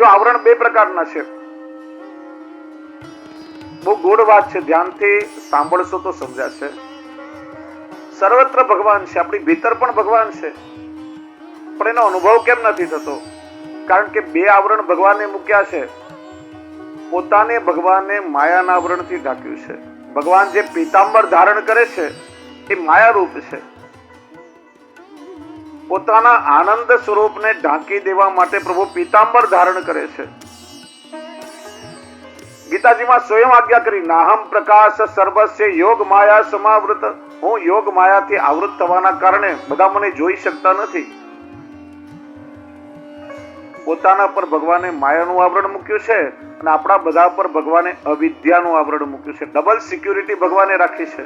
જો આવરણ બે પ્રકારના છે. બહુ ગૂઢ વાત છે, ધ્યાનથી સાંભળશો તો સમજાશે. સર્વત્ર ભગવાન છે, આપણી ભીતર પણ ભગવાન છે, પણ એનો અનુભવ કેમ નથી થતો? કારણ કે બે આવરણ ભગવાને મૂક્યા છે. પોતાને ભગવાને માયાના આવરણથી ઢાંક્યું છે. ભગવાન જે પીતાંબર ધારણ કરે છે એ માયા રૂપ છે. પોતાના આનંદ સ્વરૂપને ઢાંકી દેવા માટે પ્રભુ પીતાંબર ધારણ કરે છે. ગીતાજીમાં સ્વયં આજ્ઞા કરી, નાહમ પ્રકાશ સર્વસ્ય યોગ માયા સમાવૃત. હું યોગ માયાથી આવૃત થવાના કારણે બધા મને જોઈ શકતા નથી. પોતાના પર ભગવાને માયાનું આવરણ મૂક્યું છે અને આપણા બધા પર ભગવાને અવિદ્યાનું આવરણ મૂક્યું છે. ડબલ સિક્યુરિટી ભગવાને રાખી છે.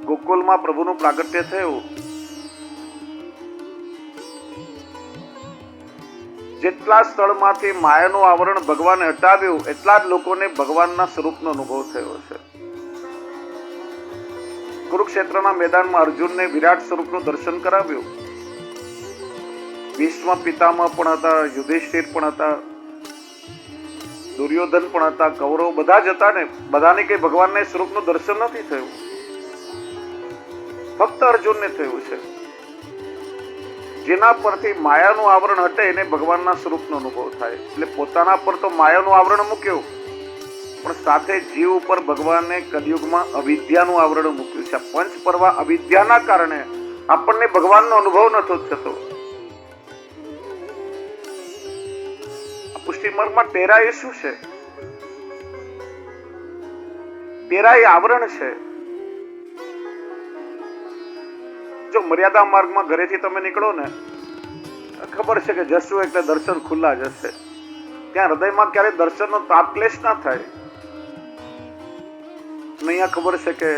ગોકુલમાં પ્રભુનું પ્રાગટ્ય થયું. જેટલા સ્થળમાંથી માયાનું આવરણ ભગવાને હટાવ્યું એટલા જ લોકોને ભગવાનના સ્વરૂપનો અનુભવ થયો છે. કુરુક્ષેત્રના મેદાનમાં અર્જુનને વિરાટ સ્વરૂપનું દર્શન કરાવ્યું. ભીષ્મ પિતામહ પણ હતા, યુધિષ્ઠિર પણ હતા, દુર્યોધન પણ હતા, કૌરવ બધા જ હતા ને. બધાને કઈ ભગવાનના સ્વરૂપનું દર્શન નથી થયું, ફક્ત અર્જુનને થયું છે. જેના પરથી માયાનું આવરણ હટે એને ભગવાનના સ્વરૂપનો અનુભવ થાય. એટલે પોતાના પર તો માયાનું આવરણ મૂક્યું, પણ સાથે જીવ ઉપર ભગવાને કલિયુગમાં અવિદ્યાનું આવરણ મૂક્યું છે. પંચ પર્વા અવિદ્યાના કારણે આપણને ભગવાનનો અનુભવ નતો થતો. પુષ્ટિ માર્ગમાં ટેરા એ શું છે? ટેરા એ આવરણ છે. જો મર્યાદા માર્ગમાં ઘરેથી તમે નીકળો ને, ખબર છે કે જશું એટલે દર્શન ખુલ્લા જ હશે. ત્યાં હૃદયમાં ક્યારે દર્શનનો તાપક્લેશ ના થાય. અહીંયા ખબર છે કે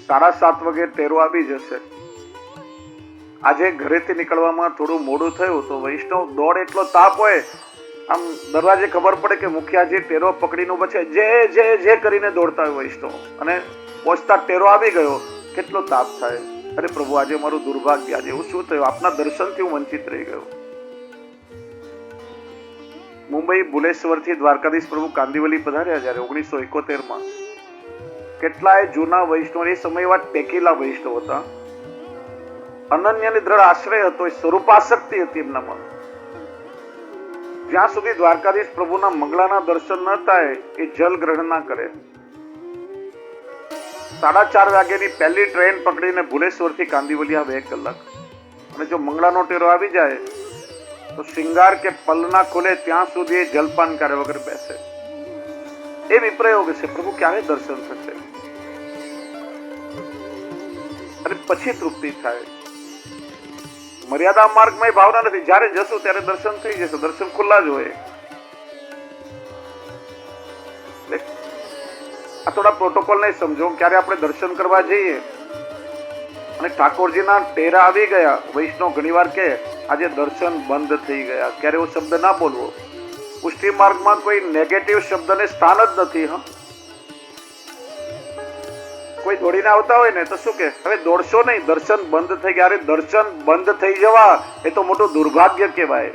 7:30 વાગે ટેરો આવી જશે. આજે ઘરેથી નીકળવામાં થોડું મોડું થયું તો વૈષ્ણવ દોડ એટલો તાપ હોય, આમ દરવાજે ખબર પડે કે મુખિયાજી ટેરો પકડીને પછી જે જે જે કરીને દોડતા હોય વૈષ્ણવ, અને પહોંચતા ટેરો આવી ગયો, કેટલો તાપ થાય. અરે પ્રભુ, આજે મારું દુર્ભાગ્ય, આજે એવું શું થયું? આપના દર્શનથી હું વંચિત રહી ગયો. મુંબઈ ભુલેશ્વરથી દ્વારકાધીશ પ્રભુ કાંદિવલી પધાર્યા જ્યારે 1971માં, કેટલાય જૂના વૈષ્ણવ, એ સમય એવા ટેકીલા વૈષ્ણવ હતા, અનન્યની દ્રઢ આશ્રય હતો, એ સ્વરૂપાસક્તિ હતી એમનામાં. જ્યાં સુધી દ્વારકાધીશ પ્રભુના મંગળાના દર્શન ન થાય એ જલ ગ્રહણ ના કરે. 4:30 વાગ્યાની પહેલી ટ્રેન પકડીને ભુલેશ્વરથી કાંદિવલી આવે 1 કલાક. અને જો મંગળાનો ટેરો આવી જાય તો શિંગાર કે પલના ખુલે ત્યાં સુધી એ જલપાન કર્યા વગર બેસે. એ વિપ્રયોગ છે. પ્રભુ ક્યારે દર્શન થશે? અને પછી તૃપ્તિ થાય. મર્યાદા માર્ગમાં એ ભાવના નથી. જ્યારે જશું ત્યારે દર્શન થઈ જશે, દર્શન ખુલ્લા જ હોય. આ થોડા પ્રોટોકોલ ને સમજો. ક્યારે આપણે દર્શન કરવા જઈએ અને ઠાકોરજીના ટેરા આવી ગયા, વૈષ્ણવ ઘણીવાર કે આજે દર્શન બંધ થઈ ગયા. ક્યારે એવો શબ્દ ના બોલવો. પુષ્ટિ માર્ગમાં કોઈ નેગેટિવ શબ્દને સ્થાન જ નથી. કોઈ દોડીને આવતા હોય ને તો શું કે, હવે દોડશો નહીં, દર્શન બંધ થઈ ગયા. અરે દર્શન બંધ થઈ જવા એ તો મોટું દુર્ભાગ્ય કહેવાય.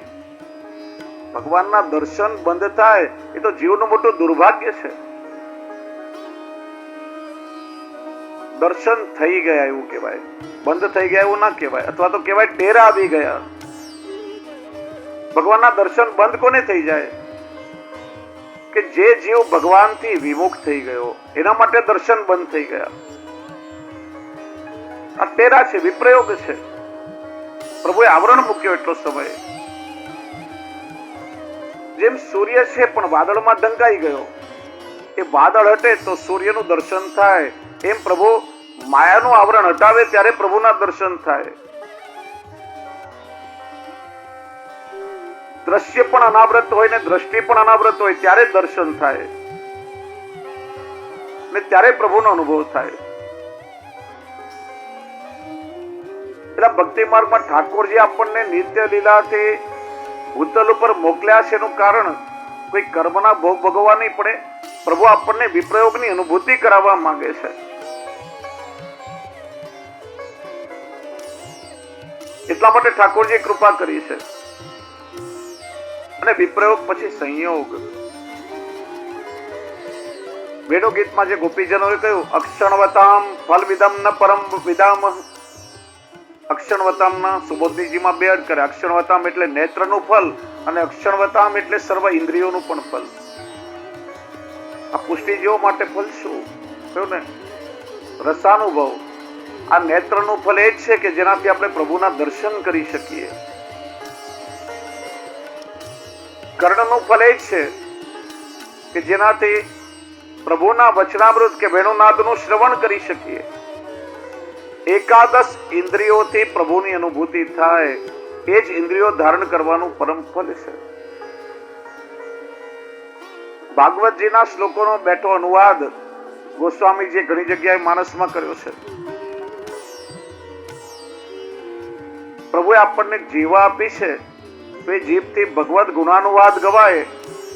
ભગવાનના દર્શન બંધ થાય એ તો જીવનું મોટું દુર્ભાગ્ય છે. દર્શન થઈ ગયા એવું કહેવાય, બંધ થઈ ગયા એવું ના કહેવાય. અથવા તો કહેવાય ટેરા આવી ગયા. ભગવાનના દર્શન બંધ કોને થઈ જાય? કે જે જીવ ભગવાનથી વિમુખ થઈ ગયો, એના માટે દર્શન બંધ થઈ ગયા. આ ટેરા છે, વિપ્રયોગ છે. પ્રભુએ આવરણ મૂક્યો એટલો સમય. જેમ સૂર્ય છે પણ વાદળમાં ઢંકાઈ ગયો, એ વાદળ હટે તો સૂર્યનું દર્શન થાય. એમ પ્રભુ માયાનું આવરણ હટાવે ત્યારે પ્રભુના દર્શન થાય. દ્રશ્ય પણ અનાવૃત હોય ને દ્રષ્ટિ પણ અનાવૃત હોય ત્યારે દર્શન થાય ને ત્યારે પ્રભુનો અનુભવ થાય. એટલે ભક્તિ માર્ગમાં ઠાકોરજી આપણને નિત્ય લીલાથી ભૂતલ ઉપર મોકલ્યા છે એનું કારણ કોઈ કર્મના ભોગ ભોગવવા નહીં પડે. પ્રભુ આપણને વિપ્રયોગની અનુભૂતિ કરાવવા માંગે છે. એટલા માટે ઠાકોરજીએ કૃપા કરી છે. અને વિપ્રયોગ પછી સંયોગ. વેણુ ગીતમાં જે ગોપીજનોએ કહ્યું, અક્ષણવતામ ફલ વિદમ ન પરમ વિદામ. અક્ષણવતામના સુબોધનીજીમાં બે અર્થ કરે. અક્ષણવતામ એટલે નેત્રનું ફલ અને અક્ષણવતામ એટલે સર્વ ઇન્દ્રિયોનું પણ ફલ. આ પુષ્ટિજીવો માટે ફલ શું કહ્યું ને? રસાનુભવ. આ નેત્રનું ફલ એ જ છે કે જેનાથી આપણે પ્રભુના દર્શન કરી શકીએ. કર્ણનું ફલ એ જ છે કે જેનાથી પ્રભુના વચનામૃત કે વેણુનાદનું શ્રવણ કરી શકીએ. એકાદશ ઇન્દ્રિયોથી પ્રભુની અનુભૂતિ થાય, એ જ ઇન્દ્રિયો ધારણ કરવાનું પરમ ફલ છે. ભાગવતજીના શ્લોકોનો બેઠો અનુવાદ ગોસ્વામીજીએ ઘણી જગ્યાએ માનસમાં કર્યો છે. પ્રભુએ આપણને જીવા આપી છે, તો એ જીભથી ભગવત ગુણાનુવાદ ગવાય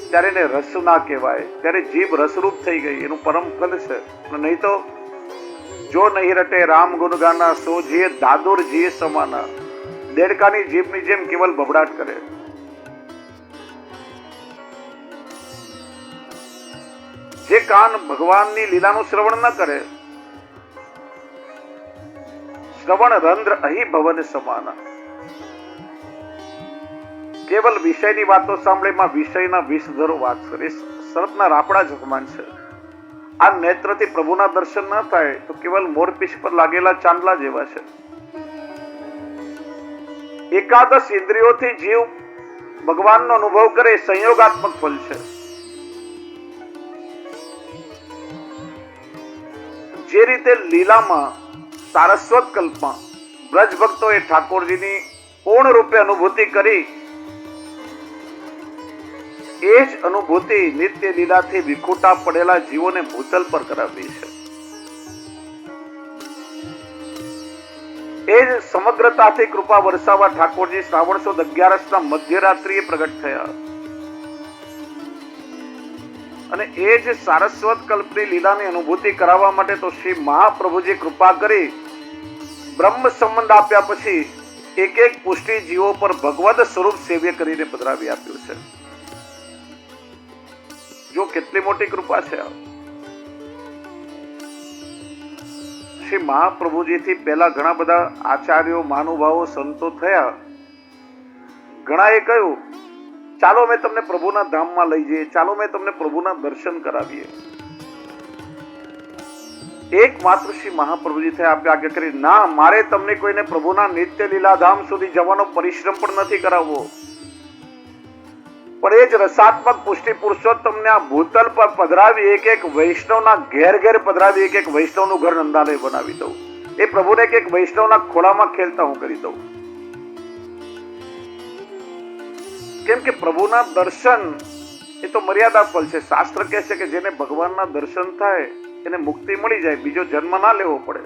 ત્યારે એને રસ ના કહેવાય, ત્યારે જીભ રસરૂપ થઈ ગઈ, એનું પરમ ફલ છે. નહીં તો જો નહીં રટે રામ ગુણ ગાના, સો જીએ દાદુર જીએ સમાના. દેડકાની જીભની જેમ કેવલ બબડાટ કરે. જે કાન ભગવાનની લીલાનું શ્રવણ ન કરે, શ્રવણ રંધ્ર અહી ભવન સમાના. કેવલ વિષયની વાતો સાંભળીમાં વિષયના વિષધરો વાત કરે, સર્પના રાપડા જ સમાન છે. આ નેત્રથી પ્રભુના દર્શન ન થાય તો કેવલ મોરપીંછ પર લાગેલા ચાંદલા જેવા છે. એકાદશ ઇન્દ્રિયોથી જીવ ભગવાનનો અનુભવ કરે, સંયોગાત્મક ફલ છે. જે રીતે લીલામાં સારસ્વત કલ્પમાં બ્રજ ભક્તોએ ઠાકોરજીની પૂર્ણ રૂપે અનુભૂતિ કરી, એ જ અનુભૂતિ નિત્ય લીલાથી વિખૂટા પડેલા જીવોને ભૂતલ પર કરાવી છે. એ જ સમગ્રતાથી કૃપા વરસાવવા ઠાકોરજી શ્રાવણ સુદ 11ના મધ્યરાત્રિએ પ્રગટ થયા. અને એ જ સારસ્વત કલ્પની લીલાની અનુભૂતિ કરાવવા માટે તો શ્રી મહાપ્રભુજી કૃપા કરી બ્રહ્મ સંબંધ આપ્યા પછી એક એક પુષ્ટિ જીવો પર ભગવદ સ્વરૂપ સેવ્ય કરીને પધરાવી આપ્યું છે. જો કેટલી મોટી કૃપા છે. શ્રી મહાપ્રભુજીથી પહેલા ઘણા બધા આચાર્યો, મહાનુભાવો, સંતો થયા. ઘણાએ કહ્યું, ચાલો મેં તમને પ્રભુના ધામમાં લઈ જઈએ, ચાલો મેં તમને પ્રભુના દર્શન કરાવીએ. એકમાત્ર શ્રી મહાપ્રભુજી થયા આપે આજ્ઞા કરી, ના, મારે તમને કોઈને પ્રભુના નિત્ય લીલાધામ સુધી જવાનો પરિશ્રમ પણ નથી કરાવવો, પણ એ જ રસાત્મક પુષ્ટિ પુરુષોત્તમને આ ભૂતલ પર પધરાવી, એક એક વૈષ્ણવના ઘેર ઘેર પધરાવી, એક એક વૈષ્ણવનું ઘર નંદાલય બનાવી દઉં. એ પ્રભુને એક એક વૈષ્ણવના ખોળામાં ખેલતા હું કરી દઉં. કેમ કે પ્રભુના દર્શન એ તો મર્યાદા ફલ છે. શાસ્ત્ર કહે છે કે જેને ભગવાનના દર્શન થાય એને મુક્તિ મળી જાય, બીજો જન્મ ના લેવો પડે.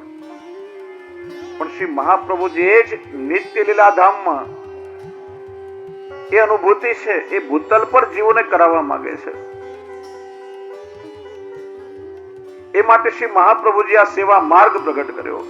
પણ શ્રી મહાપ્રભુજી એ જ નિત્ય લીલાધામમાં એ અનુભૂતિ છે, એ ભૂતલ પર જીવોને કરાવવા માંગે છે. એ માટે શ્રી મહાપ્રભુજી આ સેવા માર્ગ પ્રગટ કર્યો.